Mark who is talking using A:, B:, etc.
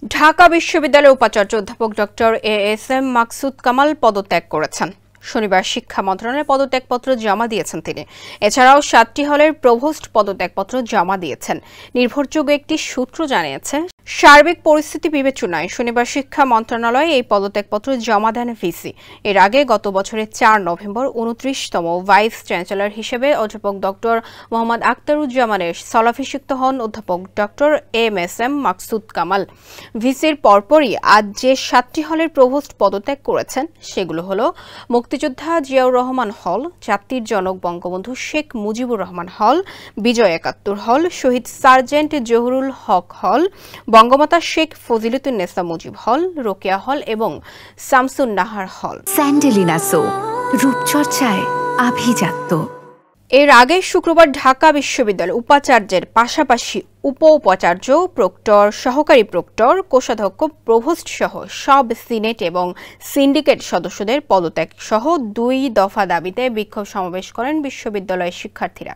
A: ঢাকা বিশ্ববিদ্যালয়ের উপাচার্য অধ্যাপক ডক্টর এএসএম মাকসুদ কামাল পদত্যাগ করেছেন। শনিবার শিক্ষা মন্ত্রণালয়ে পদত্যাগপত্র জমা দিয়েছেন তিনি। এছাড়াও ৭টি হলের প্রভোস্ট পদত্যাগপত্র জমা দিয়েছেন। নির্ভরযোগ্য একটি সূত্র জানিয়েছে, সার্বিক পরিস্থিতি বিবেচনায় শনিবার শিক্ষা মন্ত্রণালয়ে এই পদত্যাগপত্র জমা দেন ভিসি। এর আগে গত বছরের ৪ নভেম্বর ২৯তম ভাইস চ্যান্সেলর হিসেবে অধ্যাপক ডক্টর মোহাম্মদ আখতারুজ্জামানের স্থলাভিষিক্ত হন অধ্যাপক ডক্টর এএসএম মাকসুদ কামাল। ভিসির পরপরই আজ যে ৭টি হলের প্রভোস্ট পদত্যাগ করেছেন সেগুলো হলো মুক্তিযোদ্ধা জিয়াউর রহমান হল, জাতির জনক বঙ্গবন্ধু শেখ মুজিবুর রহমান হল, বিজয় একাত্তর হল, শহীদ সার্জেন্ট জহুরুল হক হল, বঙ্গমাতা শেখ ফজিলতুন্নেসা মুজিব হল, রোকেয়া হল এবং শামসুন নাহার হল।
B: স্যান্ডেলিনা সো, রূপচর্চায় আভিজাত্য।
A: এর আগে শুক্রবার ঢাকা বিশ্ববিদ্যালয় উপাচার্যের পাশাপাশি উপাচার্য, প্রক্টর, সহকারী প্রক্টর, কোষাধ্যক্ষ, প্রভোস্ট সহ সব সিনেট এবং সিন্ডিকেট সদস্যদের পদত্যাগ সহ ২ দফা দাবিতে বিক্ষোভ সমাবেশ করেন বিশ্ববিদ্যালয়ের শিক্ষার্থীরা।